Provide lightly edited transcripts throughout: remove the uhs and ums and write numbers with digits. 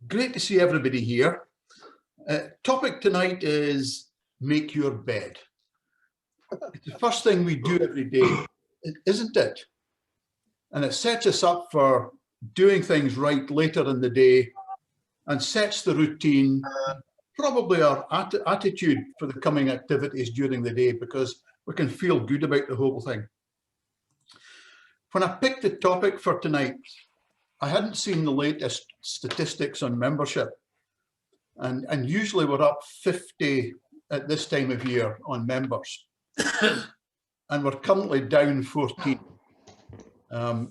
Great to see everybody here. Topic tonight is make your bed. It's the first thing we do every day, isn't it? And it sets us up for doing things right later in the day and sets the routine, probably our attitude for the coming activities during the day, because we can feel good about the whole thing. When I picked the topic for tonight, I hadn't seen the latest statistics on membership. And usually we're up 50 at this time of year on members. And we're currently down 14.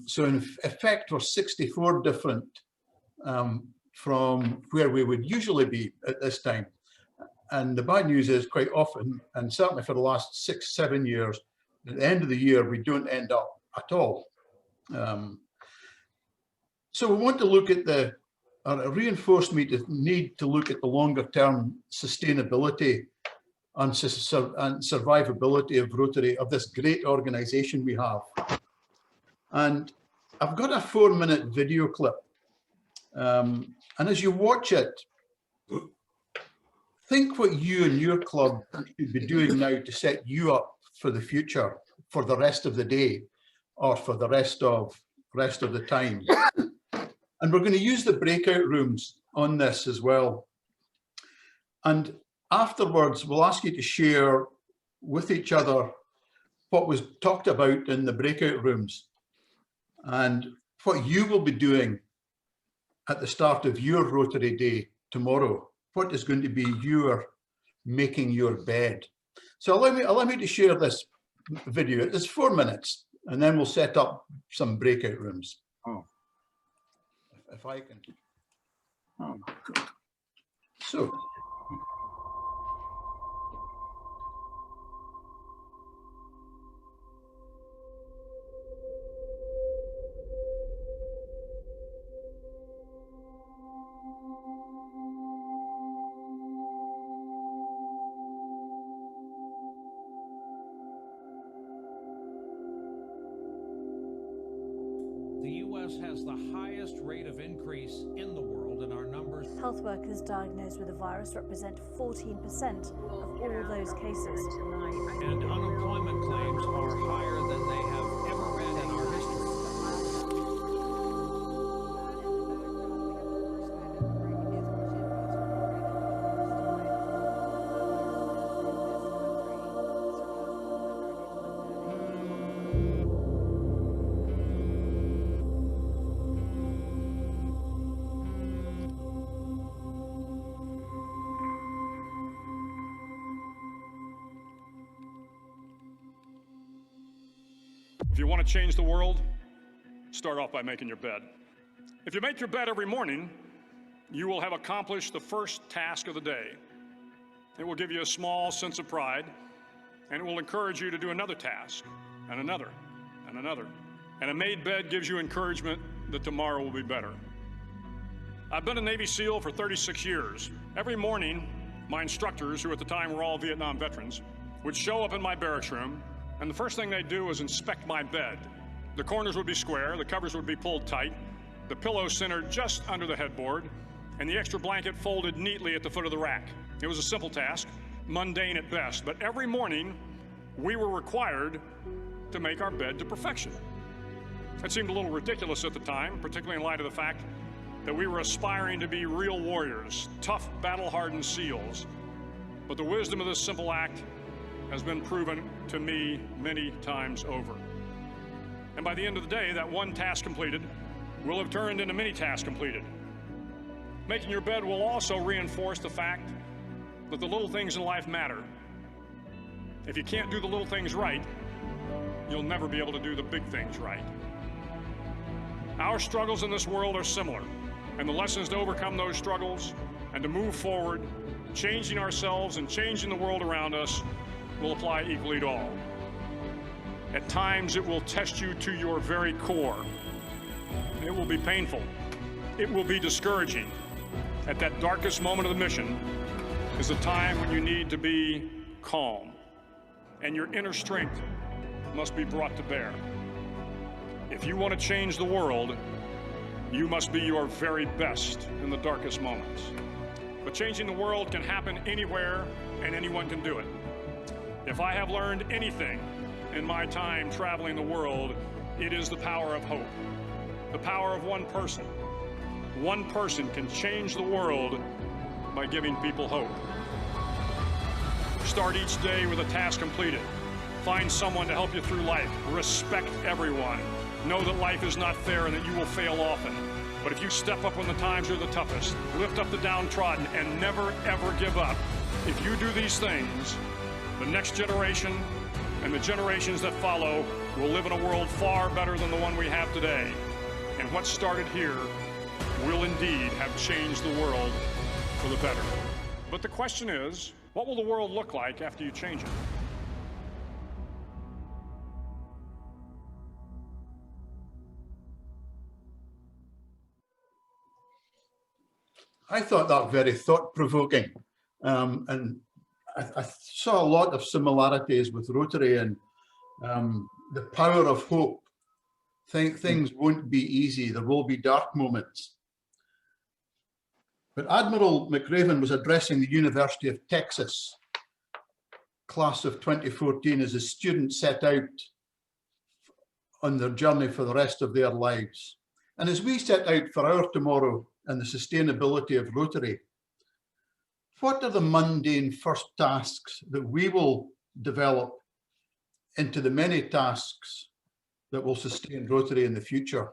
So in effect, we're 64 different from where we would usually be at this time. And the bad news is quite often, and certainly for the last 6-7 years, at the end of the year, we don't end up at all. So we want to look at reinforce me the need to look at the longer term sustainability and survivability of Rotary, of this great organization we have. And I've got a 4-minute video clip. And as you watch it, think what you and your club should be doing now to set you up for the future, for the rest of the day, or for the rest of the time. And we're going to use the breakout rooms on this as well. And afterwards, we'll ask you to share with each other what was talked about in the breakout rooms and what you will be doing at the start of your Rotary Day tomorrow. What is going to be your making your bed? So allow me to share this video. It's 4 minutes, and then we'll set up some breakout rooms. Oh. If I can. Oh, good. So. The U.S. has the highest rate of increase in the world, and our numbers. Health workers diagnosed with the virus represent 14% of all those cases. And unemployment claims are higher than they have ever been in our history. If you want to change the world, start off by making your bed. If you make your bed every morning, you will have accomplished the first task of the day. It will give you a small sense of pride, and it will encourage you to do another task, and another, and another. And a made bed gives you encouragement that tomorrow will be better. I've been a Navy SEAL for 36 years. Every morning, my instructors, who at the time were all Vietnam veterans, would show up in my barracks room, and the first thing they'd do was inspect my bed. The corners would be square, the covers would be pulled tight, the pillow centered just under the headboard, and the extra blanket folded neatly at the foot of the rack. It was a simple task, mundane at best, but every morning we were required to make our bed to perfection. It seemed a little ridiculous at the time, particularly in light of the fact that we were aspiring to be real warriors, tough, battle-hardened SEALs. But the wisdom of this simple act has been proven to me many times over. And by the end of the day, that one task completed will have turned into many tasks completed. Making your bed will also reinforce the fact that the little things in life matter. If you can't do the little things right, you'll never be able to do the big things right. Our struggles in this world are similar, and the lessons to overcome those struggles and to move forward, changing ourselves and changing the world around us, will apply equally to all. At times, it will test you to your very core. It will be painful. It will be discouraging. At that darkest moment of the mission is the time when you need to be calm, and your inner strength must be brought to bear. If you want to change the world, You must be your very best in the darkest moments. But changing the world can happen anywhere, and anyone can do it. If I have learned anything in my time traveling the world, it is the power of hope. The power of one person. One person can change the world by giving people hope. Start each day with a task completed. Find someone to help you through life. Respect everyone. Know that life is not fair and that you will fail often. But if you step up when the times are the toughest, lift up the downtrodden, and never, ever give up, if you do these things, the next generation and the generations that follow will live in a world far better than the one we have today. And what started here will indeed have changed the world for the better. But the question is, what will the world look like after you change it? I thought that very thought-provoking, and I saw a lot of similarities with Rotary and the power of hope. Things won't be easy. There will be dark moments. But Admiral McRaven was addressing the University of Texas class of 2014 as the students set out on their journey for the rest of their lives. And as we set out for our tomorrow and the sustainability of Rotary, what are the mundane first tasks that we will develop into the many tasks that will sustain Rotary in the future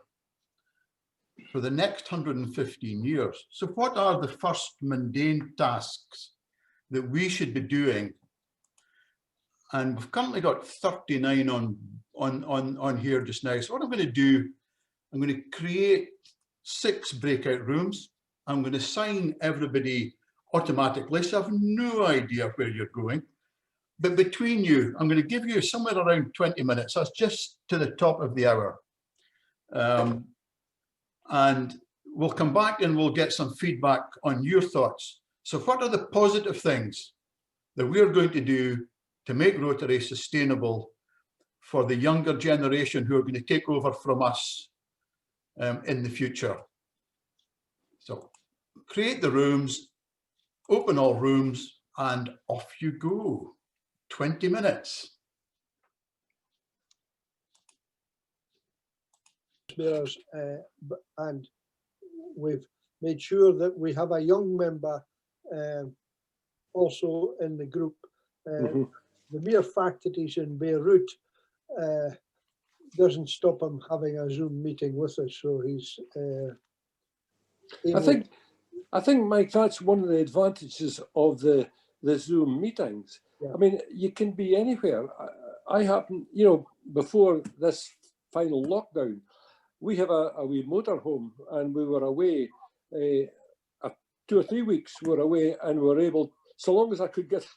for the next 115 years? So what are the first mundane tasks that we should be doing? And we've currently got 39 on here just now. So what I'm going to do, I'm going to create 6 breakout rooms. I'm going to assign everybody automatically, so I have no idea where you're going. But between you, I'm going to give you somewhere around 20 minutes. That's just to the top of the hour. And we'll come back and we'll get some feedback on your thoughts. So what are the positive things that we're going to do to make Rotary sustainable for the younger generation who are going to take over from us in the future? So create the rooms, open all rooms, and off you go. 20 minutes. And we've made sure that we have a young member also in the group. The mere fact that he's in Beirut doesn't stop him having a Zoom meeting with us. So he's I think, Mike, that's one of the advantages of the Zoom meetings. Yeah. I mean, you can be anywhere. I happen, you know, before this final lockdown, we have a wee motorhome, and we were away 2 or 3 weeks. We were away, and we were able, so long as I could get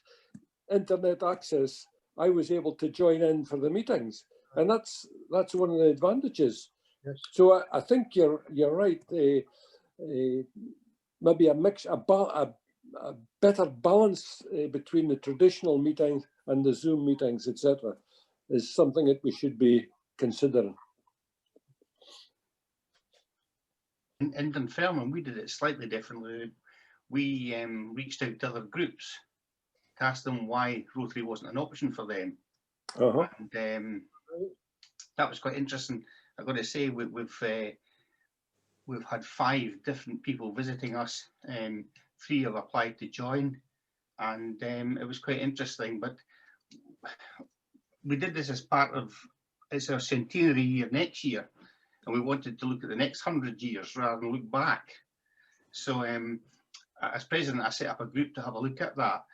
internet access, I was able to join in for the meetings, and that's one of the advantages. Yes. So I think you're right. Maybe a mix, a better balance between the traditional meetings and the Zoom meetings, etc., is something that we should be considering. In Dunfermline, we did it slightly differently. We reached out to other groups to ask them why Rotary wasn't an option for them. And that was quite interesting. I've got to say, we've had 5 different people visiting us. 3 have applied to join, and it was quite interesting. But we did this as part of, it's our centenary year next year, and we wanted to look at the next 100 years rather than look back. So as president, I set up a group to have a look at that,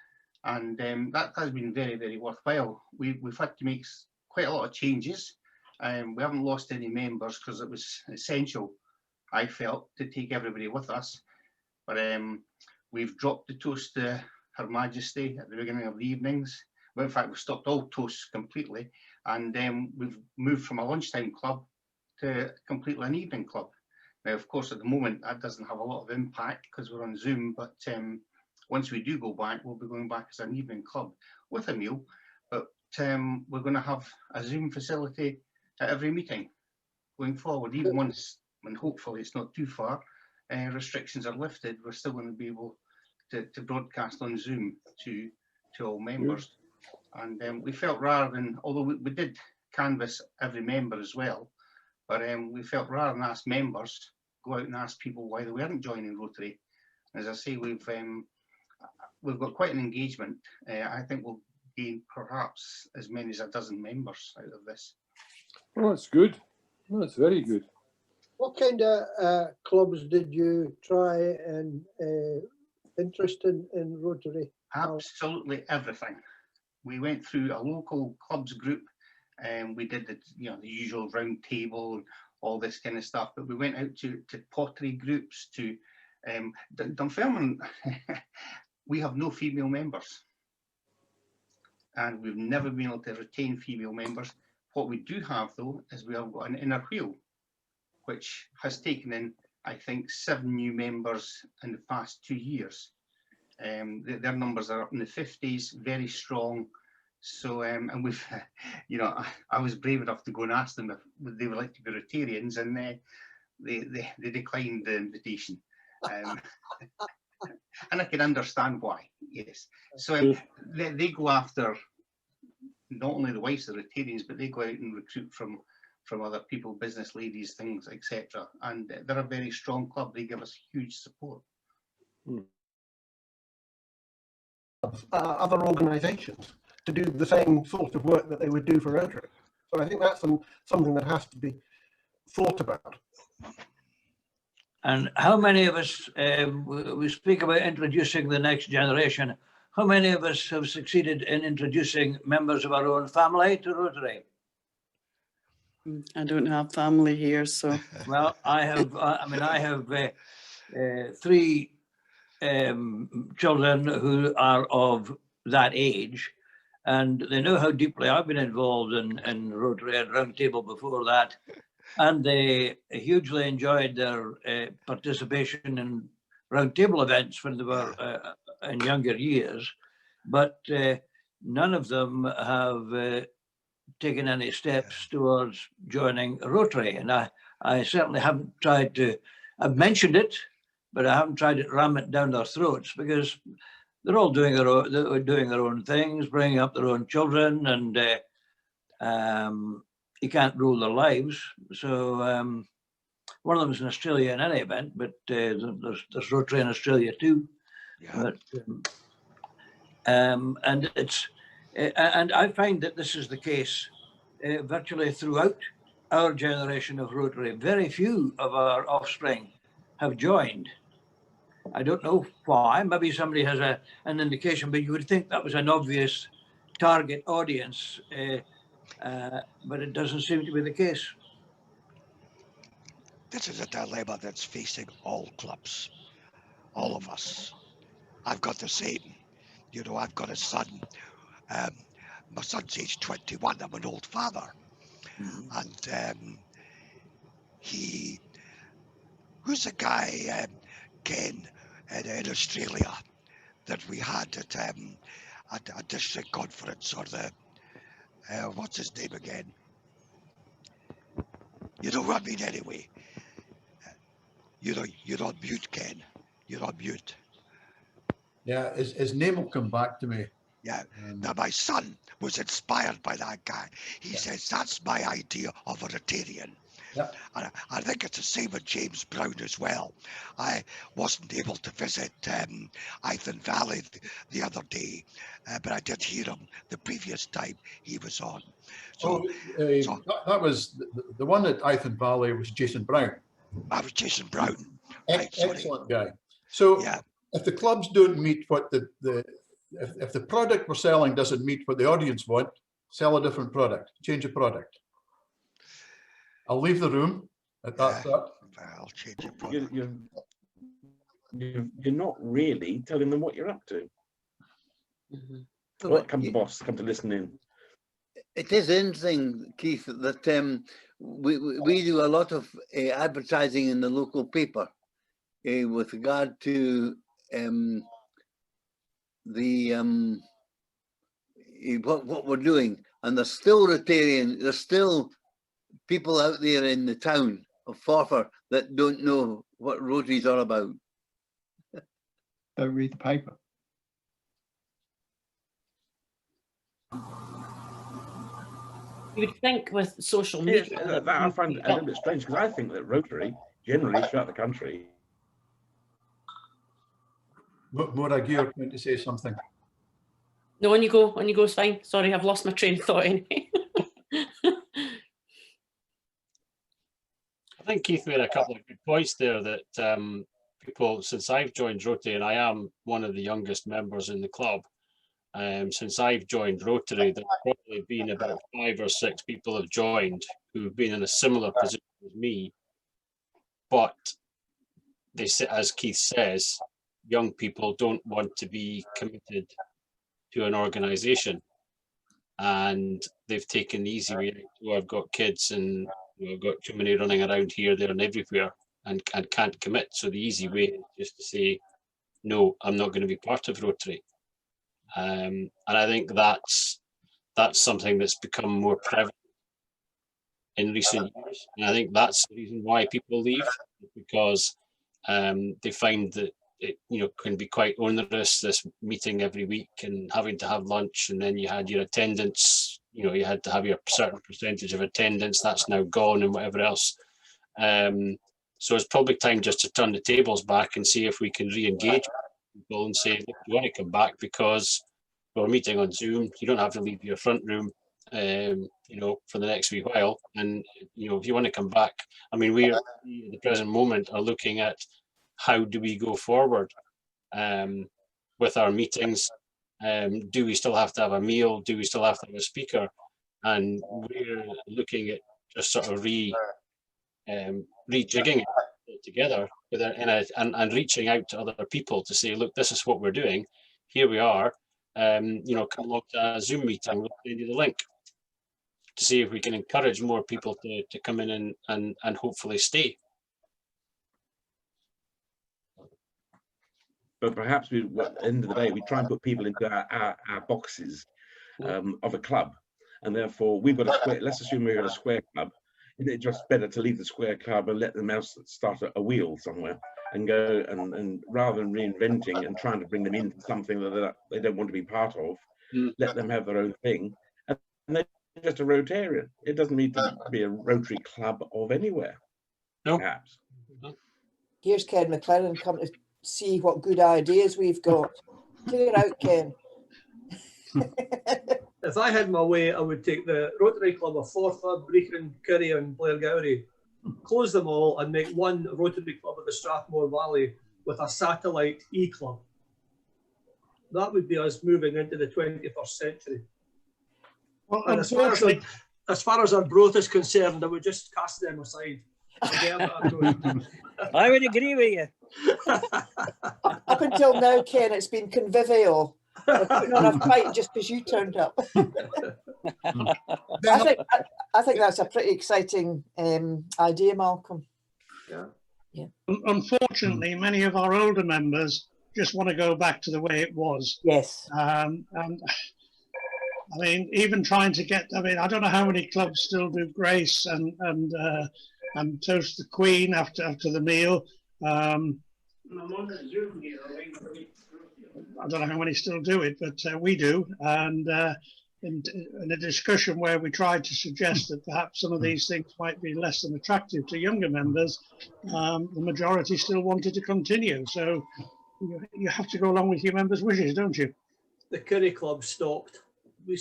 and that has been very, very worthwhile. We've had to make quite a lot of changes. We haven't lost any members because it was essential, I felt, to take everybody with us. But we've dropped the toast to Her Majesty at the beginning of the evenings. Well, in fact, we've stopped all toasts completely, and we've moved from a lunchtime club to completely an evening club. Now, of course, at the moment, that doesn't have a lot of impact because we're on Zoom, but once we do go back, we'll be going back as an evening club with a meal. But we're going to have a Zoom facility at every meeting going forward, even once and hopefully it's not too far, restrictions are lifted, we're still going to be able to broadcast on Zoom to all members. And we felt rather than, although we did canvass every member as well, but we felt rather than ask members, go out and ask people why they weren't joining Rotary. As I say, we've got quite an engagement. I think we'll gain perhaps as many as a dozen members out of this. Well, that's good. Well, that's very good. What kind of clubs did you try and interest in Rotary? Absolutely everything. We went through a local clubs group, and we did the usual round table and all this kind of stuff. But we went out to pottery groups, to Dunfermline. We have no female members, and we've never been able to retain female members. What we do have, though, is we have got an inner wheel, which has taken in, I think, 7 new members in the past 2 years. Their numbers are up in the 50s, very strong. So, and we've, I was brave enough to go and ask them if they would like to be Rotarians, and they declined the invitation. And I can understand why, yes. So they go after not only the wives of Rotarians, but they go out and recruit from other people, business ladies, things, etc. And they're a very strong club. They give us huge support. Other organisations to do the same sort of work that they would do for Rotary. So I think that's something that has to be thought about. And how many of us, we speak about introducing the next generation, how many of us have succeeded in introducing members of our own family to Rotary? I don't have family here, so. Well, I have, I have 3 children who are of that age, and they know how deeply I've been involved in Rotary and Roundtable before that, and they hugely enjoyed their participation in Roundtable events when they were in younger years, but none of them have taken any steps towards joining Rotary. And I certainly haven't tried to, I've mentioned it, but I haven't tried to ram it down their throats, because they're all doing their own things, bringing up their own children, and you can't rule their lives. So one of them is in Australia in any event, but there's Rotary in Australia too. Yeah. But, and it's and I find that this is the case virtually throughout our generation of Rotary. Very few of our offspring have joined. I don't know why. Maybe somebody has an indication, but you would think that was an obvious target audience, but it doesn't seem to be the case. This is a dilemma that's facing all clubs, all of us. I've got the same. I've got a son. My son's age 21. I'm an old father. And who's the guy, Ken, in Australia that we had at a district conference, or the, what's his name again? You know what I mean anyway. You're on mute, Ken. You're on mute. Yeah, his name will come back to me. Yeah, now my son was inspired by that guy. He says, that's my idea of a Rotarian. Yeah. And I think it's the same with James Brown as well. I wasn't able to visit Ithen Valley the other day, but I did hear him the previous time he was on. So, that was the one at Ithen Valley was Jason Brown. I was Jason Brown. Excellent guy. So yeah. If the clubs don't meet what if the product we're selling doesn't meet what the audience want, sell a different product, change a product. I'll leave the room at that. I'll change your product. You're not really telling them what you're up to. Well, come to boss, come to listen in. It is interesting, Keith, that we do a lot of advertising in the local paper with regard to what we're doing, and there's still Rotarian, there's still people out there in the town Forfar that don't know what Rotary's all about. Don't read the paper. You would think with social Yes, media that I find a little bit strange, because I think that Rotary, generally throughout the country. Morag, you're going to say something. No, on you go, it's fine. Sorry, I've lost my train of thought anyway. I think Keith made a couple of good points there that people, since I've joined Rotary, and I am one of the youngest members in the club, since I've joined Rotary, there's probably been about 5 or 6 people have joined who've been in a similar position as me. But they say, as Keith says, young people don't want to be committed to an organisation, and they've taken the easy way out. Oh, I've got kids and I've got too many running around here, there and everywhere, and can't commit. So the easy way is just to say, no, I'm not going to be part of Rotary. And I think that's something that's become more prevalent in recent years. And I think that's the reason why people leave, because they find that it can be quite onerous, this meeting every week and having to have lunch, and then you had your attendance, you had to have your certain percentage of attendance, that's now gone, and whatever else. So it's probably time just to turn the tables back and see if we can re-engage people and say, look, you want to come back because we're meeting on Zoom, you don't have to leave your front room for the next wee while. And if you want to come back, I mean, we at the present moment are looking at how do we go forward with our meetings. Do we still have to have a meal? Do we still have to have a speaker? And we're looking at just sort of rejigging it together and reaching out to other people to say, look, this is what we're doing. Here we are. Come along to a Zoom meeting. We'll send you the link to see if we can encourage more people to come in and hopefully stay. But perhaps at the end of the day, we try and put people into our boxes of a club. And therefore, we've got a square, let's assume we've got a square club. Isn't it just better to leave the square club and let them else start a wheel somewhere and go and rather than reinventing and trying to bring them into something that they don't want to be part of, let them have their own thing. And they're just a Rotarian. It doesn't need to be a Rotary club of anywhere. No. Perhaps. Here's Ken McLennan come to see what good ideas we've got. Clear out, Ken. If I had my way, I would take the Rotary Club of Forfar, Brechin, Curry and Blairgowrie, close them all and make one Rotary Club of the Strathmore Valley with a satellite E-Club. That would be us moving into the 21st century. Well, and as far as our growth is concerned, I would just cast them aside. I would agree with you. Up until now, Ken, it's been convivial. We're putting on a fight just because you turned up. I think that's a pretty exciting idea, Malcolm. Yeah. Unfortunately, many of our older members just want to go back to the way it was. Yes. And I mean, even trying to get, I mean, I don't know how many clubs still do grace and toast the Queen after the meal. I don't know how many still do it, but we do. And in a discussion where we tried to suggest that perhaps some of these things might be less than attractive to younger members, the majority still wanted to continue. So you have to go along with your members' wishes, don't you? The Curry Club stopped. We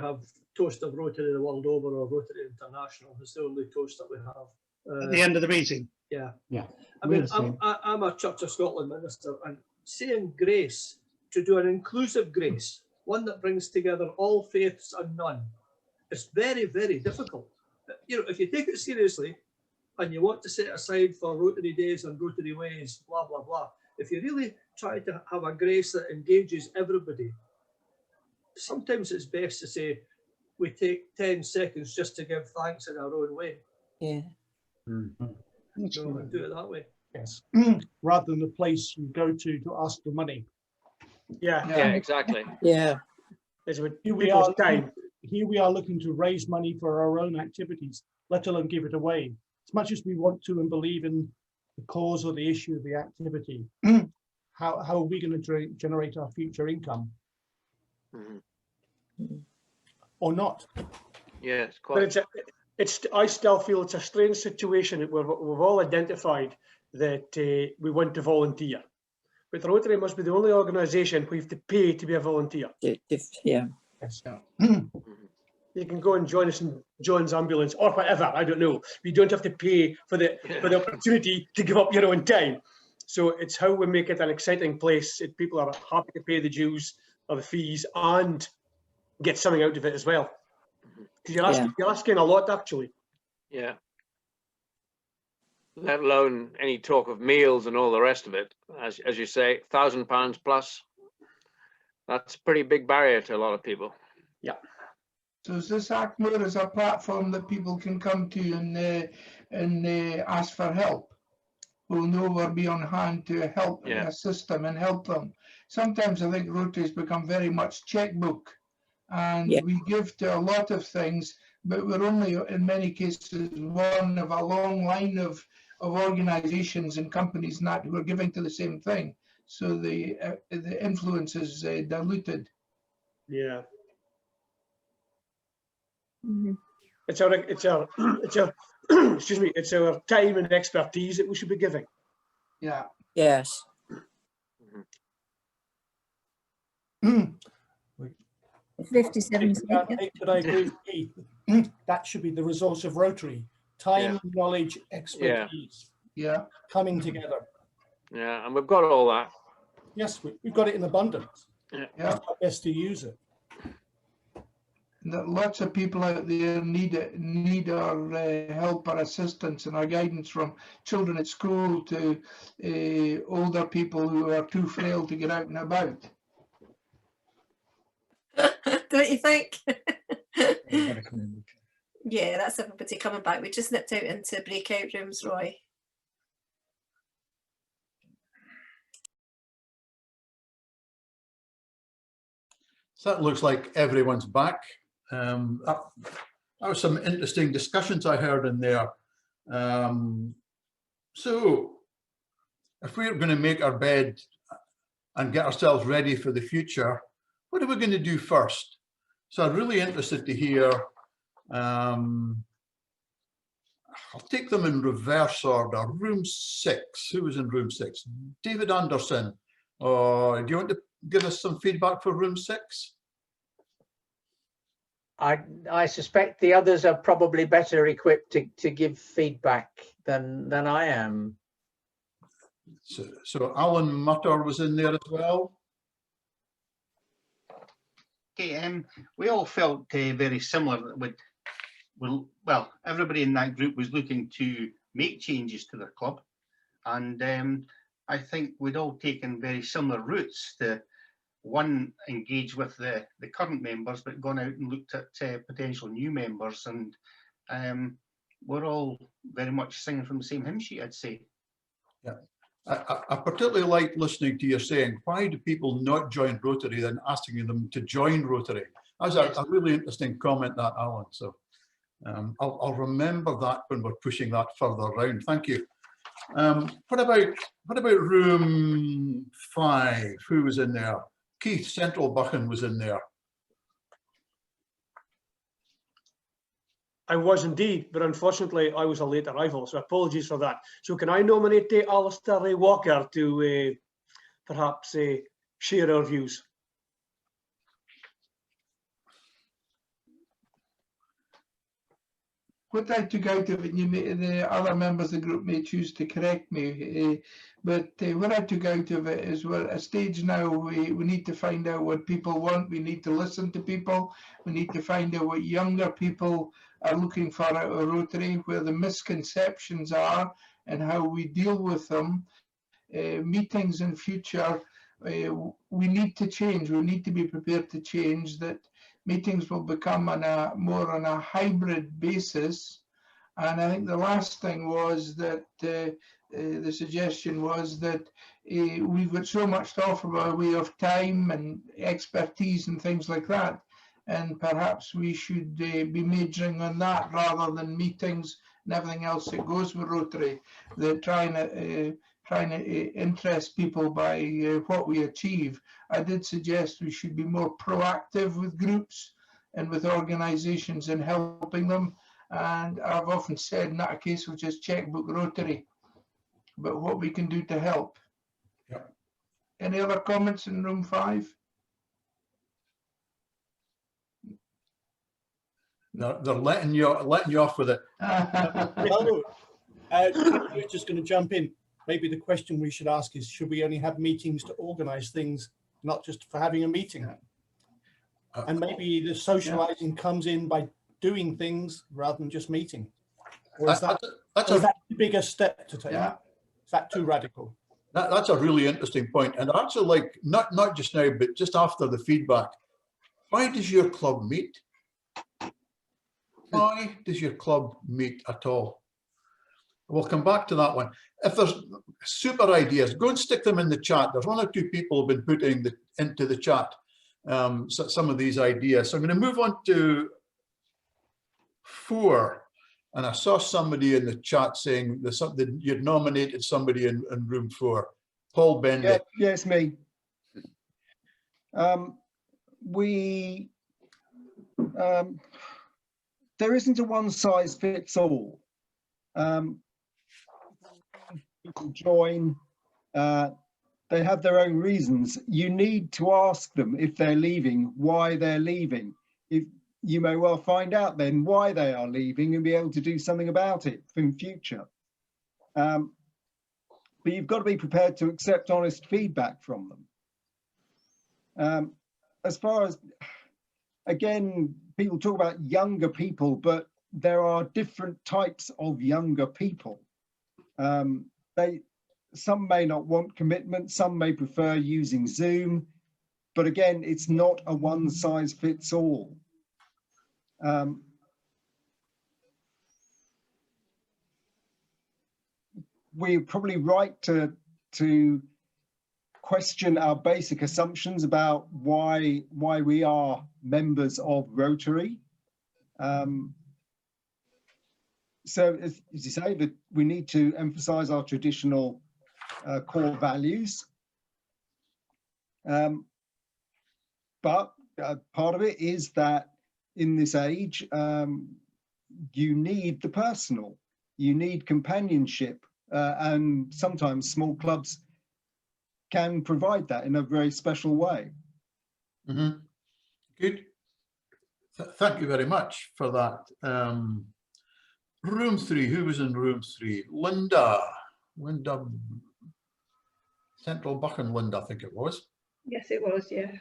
have Toast of Rotary the world over, or Rotary International. It's the only toast that we have. At the end of the meeting? Yeah. Yeah. I mean, I'm a Church of Scotland minister, and saying grace, to do an inclusive grace, one that brings together all faiths and none, it's very, very difficult. If you take it seriously and you want to set aside for Rotary Days and Rotary Ways, blah, blah, blah, if you really try to have a grace that engages everybody, sometimes it's best to say, we take 10 seconds just to give thanks in our own way. Yeah. So do it that way. Yes. Rather than the place you go to ask for money. Yeah, exactly. Yeah. Here we are looking to raise money for our own activities, let alone give it away. as much as we want to and believe in the cause or the issue of the activity, how are we going to generate our future income? Or not? Yes, But quite. I still feel it's a strange situation that we've all identified that we want to volunteer. But the Rotary must be the only organisation where you have to pay to be a volunteer. Yeah. Yes. You can go and join us in John's ambulance or whatever, I don't know. You don't have to pay for the opportunity to give up your own time. So it's how we make it an exciting place. If people are happy to pay the dues or the fees and get something out of it as well. Because you're asking a lot, actually. Yeah. Let alone any talk of meals and all the rest of it. As you say, £1,000 plus. That's a pretty big barrier to a lot of people. Yeah. So is this act more as a platform that people can come to and ask for help? We'll know we'll be on hand to help and assist them and help them. Sometimes I think Rotary's become very much checkbook, and we give to a lot of things, but we're only in many cases one of a long line of organisations and companies and that who are giving to the same thing. So the influence is diluted. Yeah. It's our excuse me, it's our time and expertise that we should be giving. Yeah. Yes. 57 seconds. Could I agree with Keith? That should be the resource of Rotary. Time, knowledge, expertise. Yeah. Coming together. Yeah, and we've got all that. Yes, we've got it in abundance. Yeah. It's best to use it. That lots of people out there need our help or assistance and our guidance, from children at school to older people who are too frail to get out and about. Don't you think? Yeah, that's everybody coming back. We just nipped out into breakout rooms, Roy. So that looks like everyone's back. That was some interesting discussions I heard in there. So if we're going to make our bed and get ourselves ready for the future, what are we going to do first? So I'm really interested to hear. I'll take them in reverse order. Room 6. Who was in room 6? David Anderson. Do you want to give us some feedback for room 6? I suspect the others are probably better equipped to give feedback than I am. So Alan Mutter was in there as well. Okay, we all felt very similar. Well, everybody in that group was looking to make changes to their club, and I think we'd all taken very similar routes. To one, engage with the current members, but gone out and looked at potential new members, and we're all very much singing from the same hymn sheet, I'd say. Yeah, I particularly like listening to you saying, why do people not join Rotary, then asking them to join Rotary. That was a really interesting comment, that, Alan. So I'll remember that when we're pushing that further around. Thank you. What about room 5? Who was in there? Keith Central Buchan was in there. I was indeed, but unfortunately I was a late arrival, so apologies for that. So can I nominate Alistair Walker to perhaps share our views? What I took out of it, the other members of the group may choose to correct me, but what I took out of it is we're at a stage now we need to find out what people want. We need to listen to people. We need to find out what younger people are looking for out of Rotary, where the misconceptions are and how we deal with them. Meetings in future, we need to change. We need to be prepared to change. That meetings will become more on a hybrid basis. And I think the last thing was that the suggestion was that we've got so much to offer by way of time and expertise and things like that. And perhaps we should be majoring on that rather than meetings and everything else that goes with Rotary. They're trying to interest people by what we achieve. I did suggest we should be more proactive with groups and with organisations in helping them. And I've often said, not a case of just checkbook Rotary, but what we can do to help. Yep. Any other comments in room 5? They're letting you off with it. No, just going to jump in. Maybe the question we should ask is, should we only have meetings to organise things, not just for having a meeting? And maybe the socialising comes in by doing things rather than just meeting. Or is that a bigger step to take? Yeah. Is that too radical? That's a really interesting point. And actually, like, not just now, but just after the feedback, why does your club meet? Why does your club meet at all? We'll come back to that one. If there's super ideas, go and stick them in the chat. There's 1 or 2 people who've been putting into the chat some of these ideas. So I'm going to move on to 4. And I saw somebody in the chat saying there's something, you'd nominated somebody in room 4. Paul Bender. Yeah, yes, me. There isn't a one size fits all. People join, they have their own reasons. You need to ask them if they're leaving, why they're leaving. If you may well find out then why they are leaving and be able to do something about it in future. But you've got to be prepared to accept honest feedback from them. As far as, again, people talk about younger people, but there are different types of younger people. Some may not want commitment, some may prefer using Zoom, but again, it's not a one size fits all. We're probably right to question our basic assumptions about why we are members of Rotary. So as you say, that we need to emphasize our traditional core values. But part of it is that in this age, you need the personal, you need companionship, and sometimes small clubs can provide that in a very special way. Mm-hmm. Good. Thank you very much for that. Room 3, who was in room 3? Linda, Central Buchan Linda, I think it was. Yes, it was. Yeah.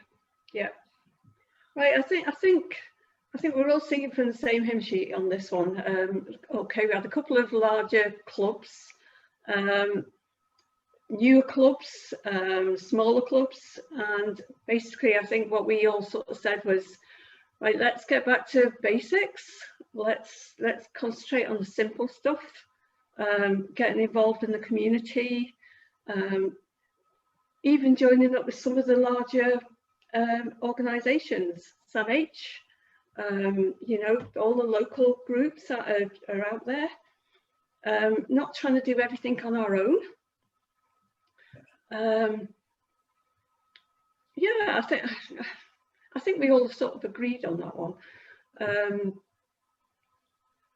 Right. I think we're all singing from the same hymn sheet on this one. Okay, we had a couple of larger clubs, newer clubs, smaller clubs, and basically I think what we all sort of said was, right, let's get back to basics. Let's concentrate on the simple stuff, getting involved in the community, even joining up with some of the larger organisations, SAMH, you know, all the local groups that are out there, not trying to do everything on our own. Yeah, I think we all sort of agreed on that one.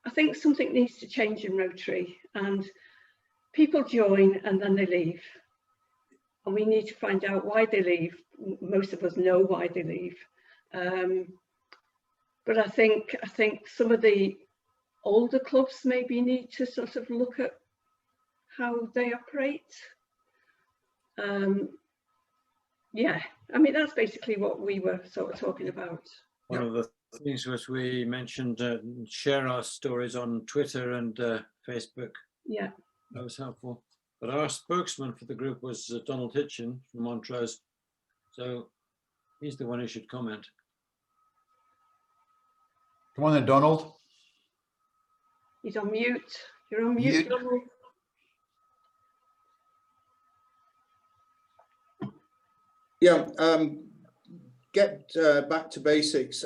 I think something needs to change in Rotary, and people join and then they leave. And we need to find out why they leave. Most of us know why they leave. But I think some of the older clubs maybe need to sort of look at how they operate. Yeah, I mean, that's basically what we were sort of talking about. One of the things was we mentioned share our stories on Twitter and Facebook. Yeah. That was helpful. But our spokesman for the group was Donald Hitchin from Montrose. So he's the one who should comment. Come on then, Donald. He's on mute. You're on mute, Donald. Yeah, get back to basics.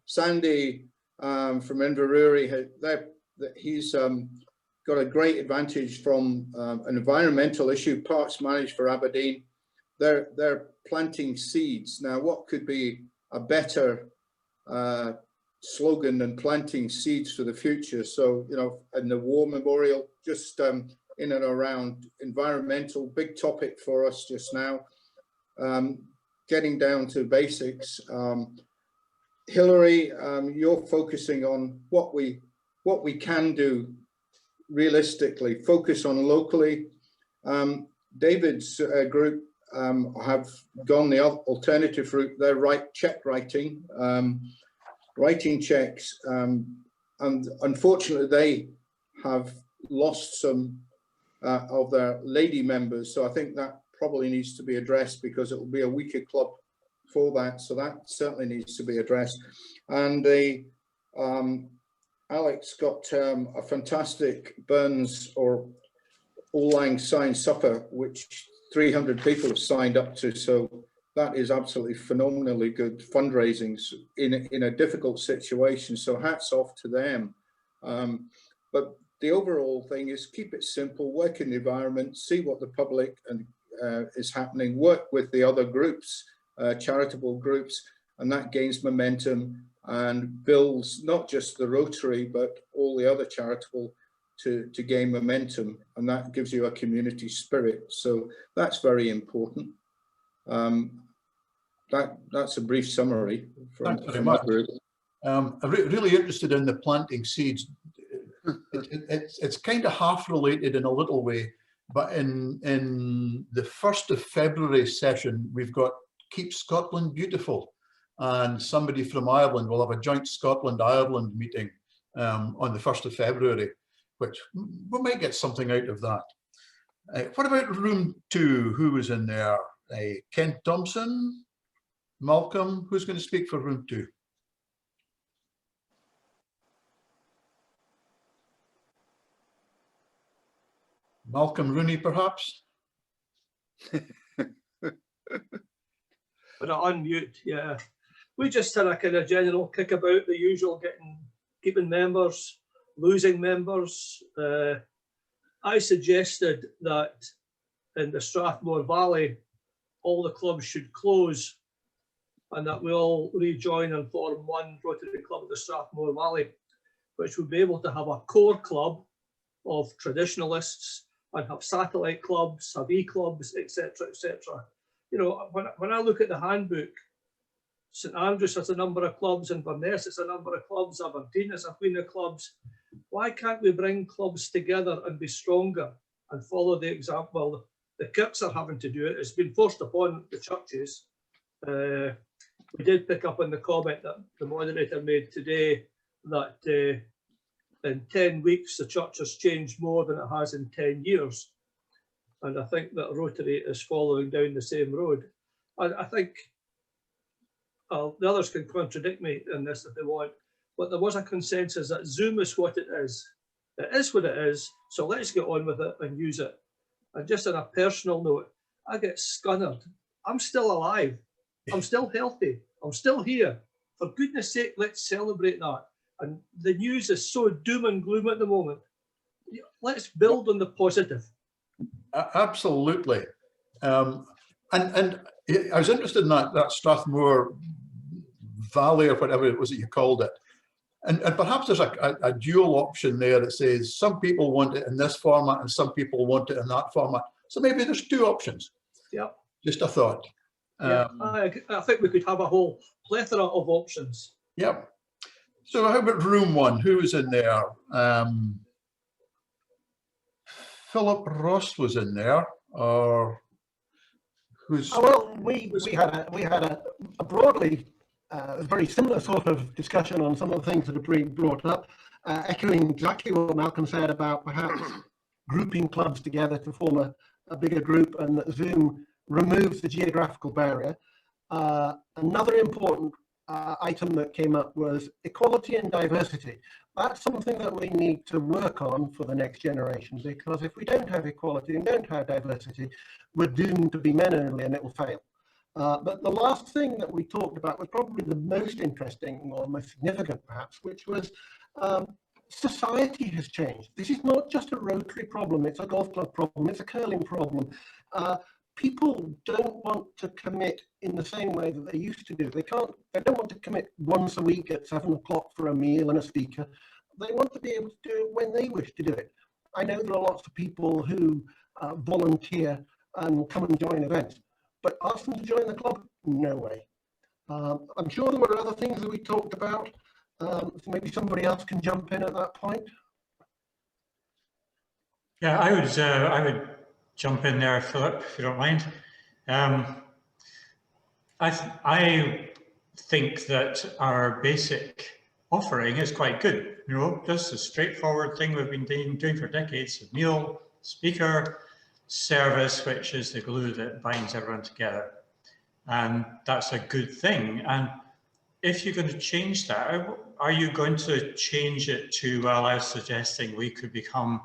Sandy from Inverurie, that he's got a great advantage from an environmental issue, Parks Managed for Aberdeen. They're planting seeds. Now, what could be a better slogan than planting seeds for the future? So, you know, and the War Memorial, just in and around environmental, big topic for us just now. Getting down to basics. Hilary, you're focusing on what we can do realistically, focus on locally. David's group have gone the alternative route. They're check writing, writing checks, and unfortunately they have lost some of their lady members. So I think that probably needs to be addressed, because it will be a weaker club for that. So that certainly needs to be addressed. And Alex got a fantastic Burns or Auld Lang Syne supper, which 300 people have signed up to. So that is absolutely phenomenally good fundraising in a difficult situation. So hats off to them. But the overall thing is keep it simple, work in the environment, see what the public is happening, work with the other groups, charitable groups, and that gains momentum and builds not just the Rotary, but all the other charitable to gain momentum, and that gives you a community spirit. So that's very important. That's a brief summary from, Thanks very much. I'm really interested in the planting seeds. It's kind of half related in a little way, but in the 1st of February session, we've got Keep Scotland Beautiful, and somebody from Ireland will have a joint Scotland-Ireland meeting on the 1st of February, which we might get something out of that. What about room 2? Who was in there? Kent Thompson, Malcolm, who's going to speak for room 2? Malcolm Rooney, perhaps? But unmute, yeah. We just had a kind of general kick about the usual, keeping members, losing members. I suggested that in the Strathmore Valley, all the clubs should close and that we all rejoin and form one Rotary Club of the Strathmore Valley, which would be able to have a core club of traditionalists and have satellite clubs, have e-clubs, etc., etc. You know, when I look at the handbook, St Andrews has a number of clubs, Inverness has a number of clubs, Aberdeen has a queen of clubs. Why can't we bring clubs together and be stronger and follow the example? Well, the Kirks are having to do it. It's been forced upon the churches. We did pick up on the comment that the moderator made today that in 10 weeks, the church has changed more than it has in 10 years. And I think that Rotary is following down the same road. I think the others can contradict me in this if they want, but there was a consensus that Zoom is what it is. It is what it is, so let's get on with it and use it. And just on a personal note, I get scunnered. I'm still alive. I'm still healthy. I'm still here. For goodness sake, let's celebrate that. And the news is so doom and gloom at the moment. Let's build on the positive. Absolutely. And I was interested in that Strathmore Valley or whatever it was that you called it. And perhaps there's a dual option there that says some people want it in this format and some people want it in that format. So maybe there's 2 options. Yeah. Just a thought. Yeah, I think we could have a whole plethora of options. Yep. So how about room 1? Who was in there? Philip Ross was in there, or who's? Oh, well, we had a broadly very similar sort of discussion on some of the things that are being brought up, echoing exactly what Malcolm said about perhaps grouping clubs together to form a bigger group, and that Zoom removes the geographical barrier. Another important item that came up was equality and diversity. That's something that we need to work on for the next generation, because if we don't have equality and don't have diversity, we're doomed to be men only and it will fail. But the last thing that we talked about was probably the most interesting or most significant perhaps, which was society has changed. This is not just a Rotary problem, it's a golf club problem, it's a curling problem. People don't want to commit in the same way that they used to do. They don't want to commit once a week at 7 o'clock for a meal and a speaker. They want to be able to do it when they wish to do it. I know there are lots of people who volunteer and come and join events, but ask them to join the club? No way. I'm sure there were other things that we talked about. So maybe somebody else can jump in at that point. Yeah, I would jump in there, Philip, if you don't mind. I think that our basic offering is quite good. You know, just a straightforward thing we've been doing for decades: a meal, speaker, service, which is the glue that binds everyone together, and that's a good thing. And if you're going to change that, are you going to change it to, well, I was suggesting we could become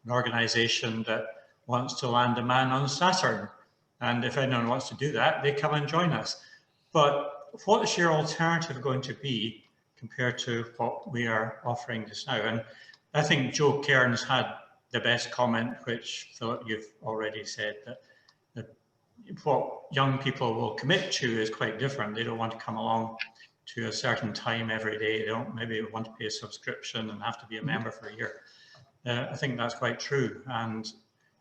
an organisation that wants to land a man on Saturn, and if anyone wants to do that, they come and join us. But what is your alternative going to be compared to what we are offering just now? And I think Joe Cairns had the best comment, which Philip, you've already said, that what young people will commit to is quite different. They don't want to come along to a certain time every day. They don't maybe want to pay a subscription and have to be a member for a year. I think that's quite true, and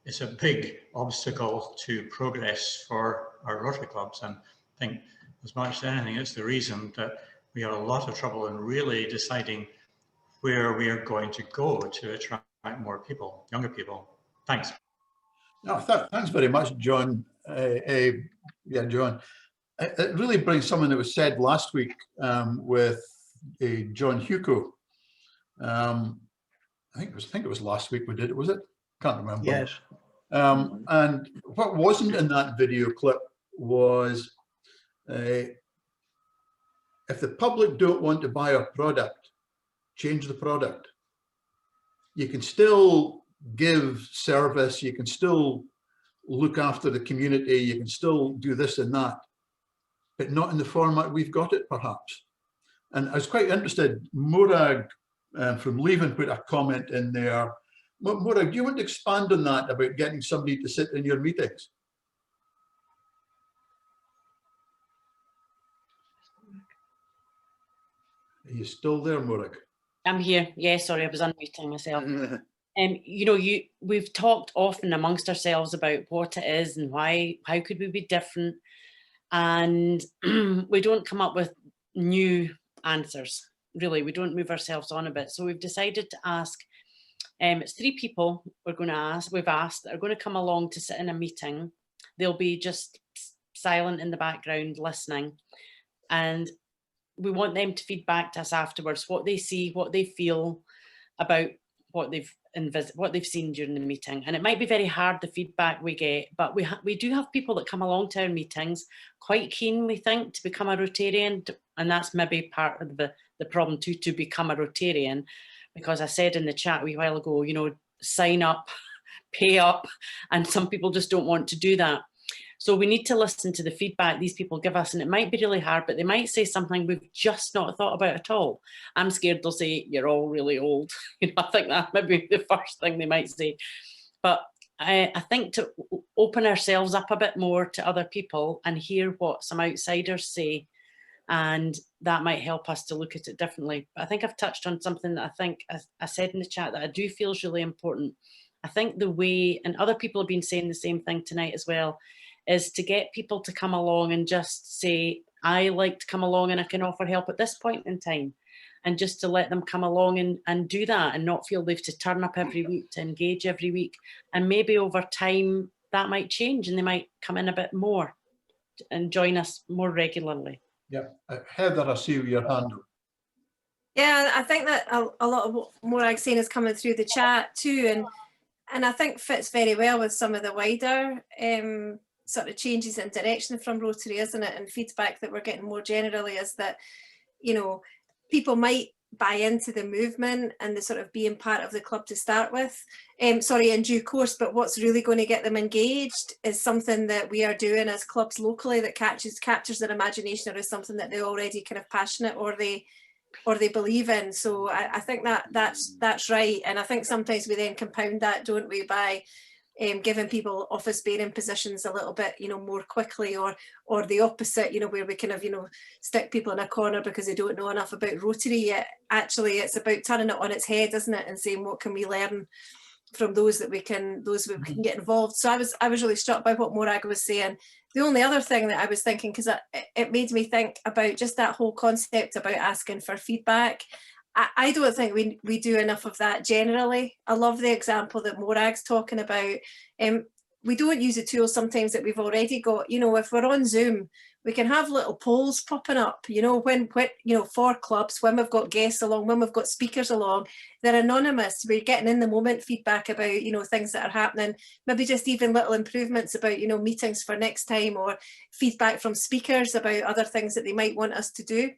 it's a big obstacle to progress for our Rotary clubs. And I think as much as anything, it's the reason that we have a lot of trouble in really deciding where we are going to go to attract more people, younger people. Thanks. No, thanks very much, John. Yeah, John. It really brings something that was said last week with John Hugo. I think it was last week we did it, was it? Can't remember. Yes. And what wasn't in that video clip was if the public don't want to buy our product, change the product. You can still give service, you can still look after the community, you can still do this and that, but not in the format we've got it, perhaps. And I was quite interested, Morag from Leven put a comment in there. Morag, do you want to expand on that about getting somebody to sit in your meetings? Are you still there, Morag? I'm here. Yeah, sorry, I was unmuting myself. You know, we've talked often amongst ourselves about what it is and how could we be different, and we don't come up with new answers. Really, we don't move ourselves on a bit. So we've decided to ask. It's 3 people we've asked that are going to come along to sit in a meeting. They'll be just silent in the background listening, and we want them to feed back to us afterwards what they see, what they feel about what they've seen during the meeting. And it might be very hard, the feedback we get, but we do have people that come along to our meetings quite keen, we think, to become a Rotarian, and that's maybe part of the problem too, to become a Rotarian, because I said in the chat a wee while ago, you know, sign up, pay up, and some people just don't want to do that. So we need to listen to the feedback these people give us, and it might be really hard, but they might say something we've just not thought about at all. I'm scared they'll say, you're all really old. You know, I think that may be the first thing they might say. But I think to open ourselves up a bit more to other people and hear what some outsiders say, and that might help us to look at it differently. But I think I've touched on something that I think I said in the chat that I do feel is really important. I think the way, and other people have been saying the same thing tonight as well, is to get people to come along and just say, I like to come along and I can offer help at this point in time. And just to let them come along and do that and not feel they've to turn up every week, to engage every week. And maybe over time that might change and they might come in a bit more and join us more regularly. Yeah, Heather, I see your hand. Yeah, I think that a lot of what Morag's saying is coming through the chat too, and I think fits very well with some of the wider sort of changes in direction from Rotary, isn't it? And feedback that we're getting more generally is that, you know, people might buy into the movement and the sort of being part of the club to start with, in due course, but what's really going to get them engaged is something that we are doing as clubs locally that captures their imagination, or is something that they're already kind of passionate or they they believe in. So I think that's right. And I think sometimes we then compound that, don't we, by giving people office bearing positions a little bit, you know, more quickly, or the opposite, you know, where we kind of, you know, stick people in a corner because they don't know enough about Rotary yet. Actually, it's about turning it on its head, isn't it, and saying what can we learn from those that we can get involved. So I was really struck by what Morag was saying. The only other thing that I was thinking, because it made me think about just that whole concept about asking for feedback. I don't think we do enough of that generally. I love the example that Morag's talking about. We don't use the tools sometimes that we've already got. You know, if we're on Zoom, we can have little polls popping up, you know, when you know, for clubs, when we've got guests along, when we've got speakers along, they're anonymous. We're getting in the moment feedback about, you know, things that are happening, maybe just even little improvements about, you know, meetings for next time, or feedback from speakers about other things that they might want us to do.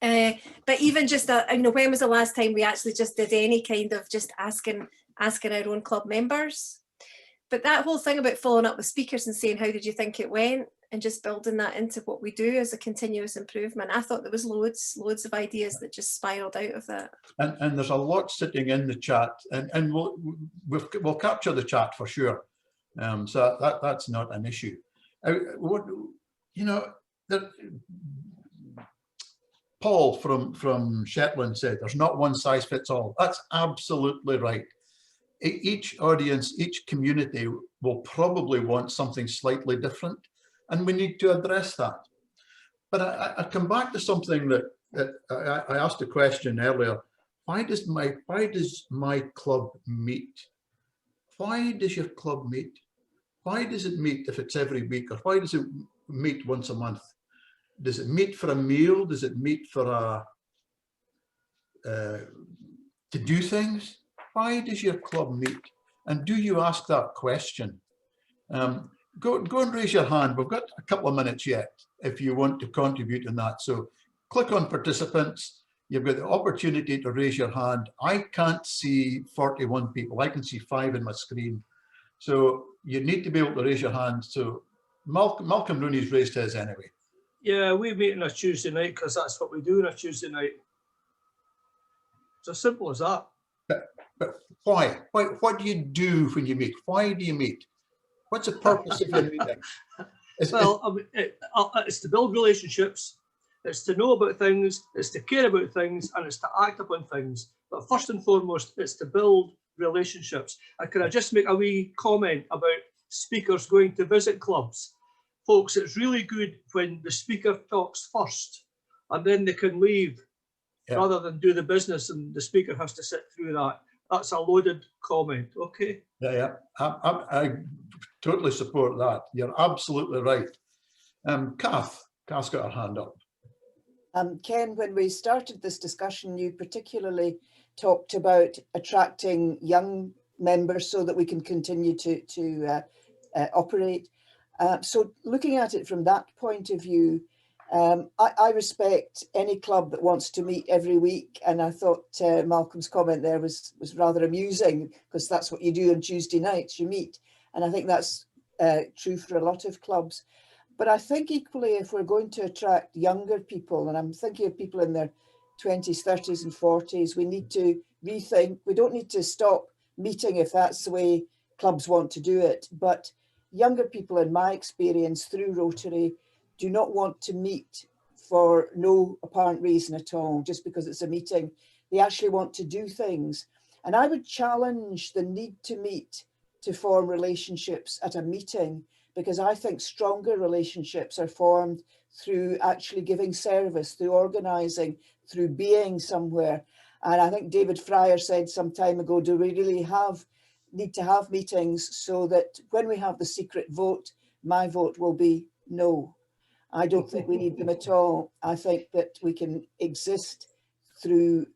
But even just, you know, when was the last time we actually just did any kind of just asking our own club members? But that whole thing about following up with speakers and saying, how did you think it went? And just building that into what we do as a continuous improvement. I thought there was loads of ideas that just spiraled out of that. And there's a lot sitting in the chat, and we'll capture the chat for sure. So that's not an issue. You know, Paul from Shetland said there's not one size fits all. That's absolutely right. Each audience, each community will probably want something slightly different, and we need to address that. But I come back to something that I asked a question earlier. Why does my club meet? Why does your club meet? Why does it meet if it's every week, or why does it meet once a month? Does it meet for a meal? Does it meet for to do things? Why does your club meet? And do you ask that question? Go and raise your hand. We've got a couple of minutes yet if you want to contribute in that. So click on participants. You've got the opportunity to raise your hand. I can't see 41 people. I can see 5 in my screen. So you need to be able to raise your hand. So Malcolm Rooney's raised his anyway. Yeah, we meet on a Tuesday night because that's what we do on a Tuesday night. It's as simple as that. But why? What do you do when you meet? Why do you meet? What's the purpose of your meeting? It's to build relationships. It's to know about things. It's to care about things, and it's to act upon things. But first and foremost, it's to build relationships. And can I just make a wee comment about speakers going to visit clubs? Folks, it's really good when the speaker talks first, and then they can leave, rather than do the business and the speaker has to sit through that. That's a loaded comment, okay? Yeah. I totally support that. You're absolutely right. Kath's got her hand up. Ken, when we started this discussion, you particularly talked about attracting young members so that we can continue to operate. So looking at it from that point of view, I respect any club that wants to meet every week, and I thought Malcolm's comment there was rather amusing, because that's what you do on Tuesday nights, you meet, and I think that's true for a lot of clubs. But I think equally, if we're going to attract younger people, and I'm thinking of people in their 20s, 30s and 40s, we need to rethink. We don't need to stop meeting if that's the way clubs want to do it, but younger people, in my experience through Rotary, do not want to meet for no apparent reason at all, just because it's a meeting. They actually want to do things. And I would challenge the need to meet to form relationships at a meeting, because I think stronger relationships are formed through actually giving service, through organising, through being somewhere. And I think David Fryer said some time ago, do we really need to have meetings so that when we have the secret vote, my vote will be no? I don't think we need them at all. I think that we can exist through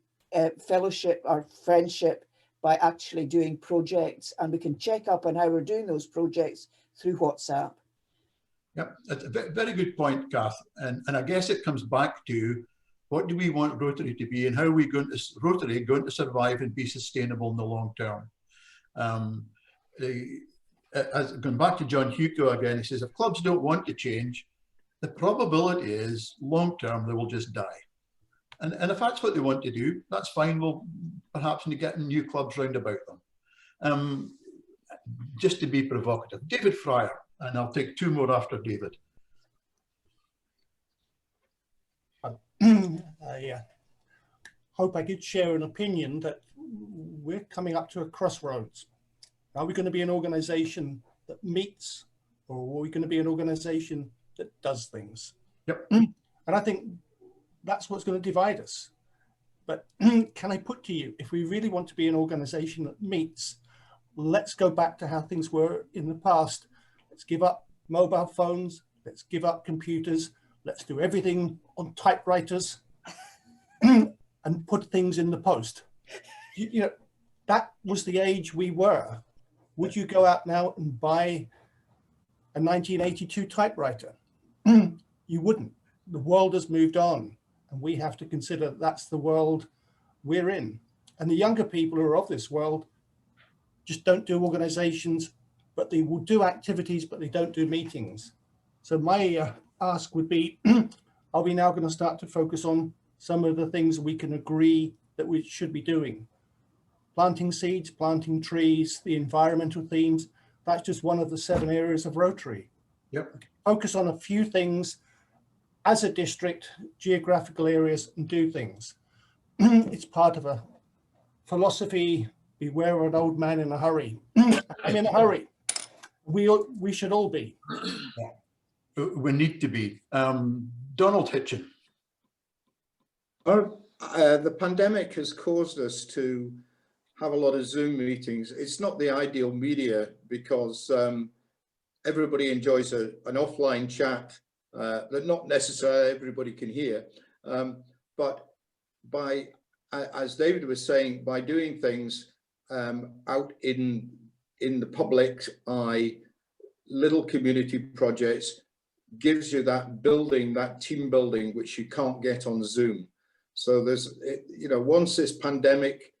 fellowship or friendship by actually doing projects, and we can check up on how we're doing those projects through WhatsApp. Yep, that's a very good point, Kath. And I guess it comes back to, what do we want Rotary to be, and how are we Rotary going to survive and be sustainable in the long term? Going back to John Hugo again, he says, if clubs don't want to change, the probability is long term they will just die. And if that's what they want to do, that's fine. We'll perhaps need to get new clubs round about them. Just to be provocative, David Fryer, and I'll take two more after David. I hope I could share an opinion that we're coming up to a crossroads. Are we going to be an organisation that meets, or are we going to be an organisation that does things? Yep. And I think that's what's going to divide us. But can I put to you, if we really want to be an organisation that meets, let's go back to how things were in the past. Let's give up mobile phones. Let's give up computers. Let's do everything on typewriters and put things in the post. You know, that was the age we were. Would you go out now and buy a 1982 typewriter? You wouldn't. The world has moved on, and we have to consider that's the world we're in. And the younger people who are of this world just don't do organizations, but they will do activities, but they don't do meetings. So my ask would be, are we now going to start to focus on some of the things we can agree that we should be doing? Planting seeds, planting trees, the environmental themes, that's just one of the 7 areas of Rotary. Yep. Focus on a few things as a district, geographical areas, and do things. It's part of a philosophy, beware of an old man in a hurry. I'm in a hurry. We should all be. We need to be. Donald Hitchin. The pandemic has caused us to have a lot of Zoom meetings. It's not the ideal media because everybody enjoys an offline chat that not necessarily everybody can hear. But by, as David was saying, by doing things out in the public eye, little community projects gives you that building, that team building, which you can't get on Zoom. So there's, you know, once this pandemic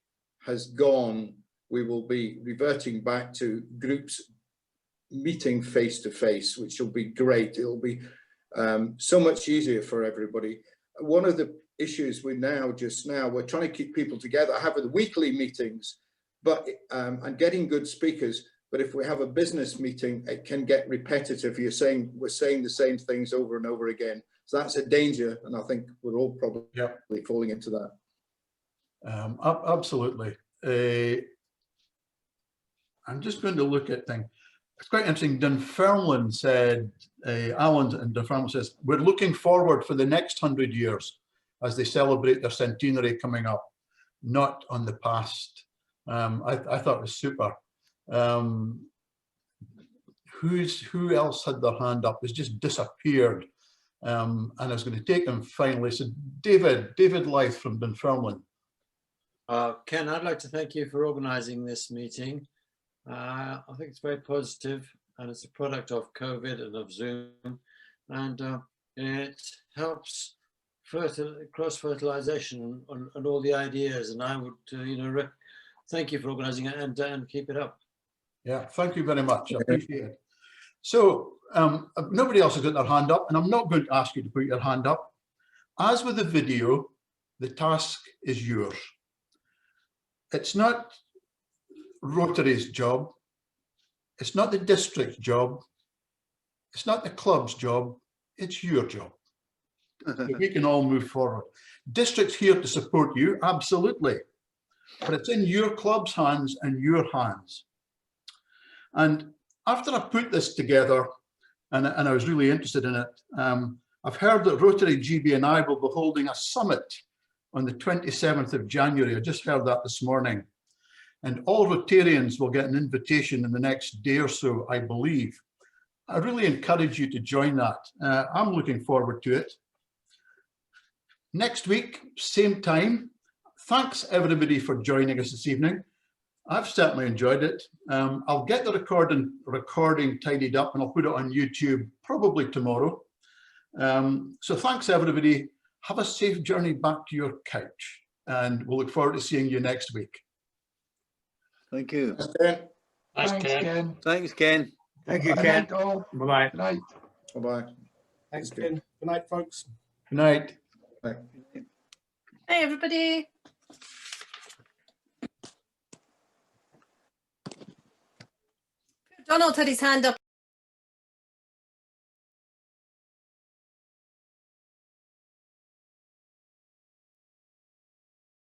has gone, we will be reverting back to groups meeting face to face, which will be great. It'll be so much easier for everybody. One of the issues we're trying to keep people together, having weekly meetings, but and getting good speakers. But if we have a business meeting, it can get repetitive. We're saying the same things over and over again. So that's a danger, and I think we're all probably falling into that. Absolutely. I'm just going to look at things. It's quite interesting. Dunfermline said, Alan in Dunfermline says, we're looking forward for the next 100 years as they celebrate their centenary coming up, not on the past. I thought it was super. Who else had their hand up? It's just disappeared. And I was going to take them finally. So David Lyth from Dunfermline. Ken, I'd like to thank you for organising this meeting. I think it's very positive, and it's a product of COVID and of Zoom, and it helps cross-fertilization on all the ideas. And I would, thank you for organising it and keep it up. Yeah, thank you very much. I appreciate it. So nobody else has got their hand up, and I'm not going to ask you to put your hand up. As with the video, the task is yours. It's not Rotary's job. It's not the district's job. It's not the club's job. It's your job. So we can all move forward. District's here to support you, absolutely. But it's in your club's hands and your hands. And after I put this together, and I was really interested in it, I've heard that Rotary GB and I will be holding a summit on the 27th of January. I just heard that this morning. And all Rotarians will get an invitation in the next day or so, I believe. I really encourage you to join that. I'm looking forward to it. Next week, same time. Thanks everybody for joining us this evening. I've certainly enjoyed it. I'll get the recording tidied up and I'll put it on YouTube probably tomorrow. So thanks everybody. Have a safe journey back to your couch, and we'll look forward to seeing you next week. Thank you. Thanks, Ken. Thanks, Ken. Thank you, Good Ken. night, all. Bye-bye. Good night. Bye-bye. Thanks, Ken. Good night, folks. Good night. Bye. Hi, everybody. Donald had his hand up.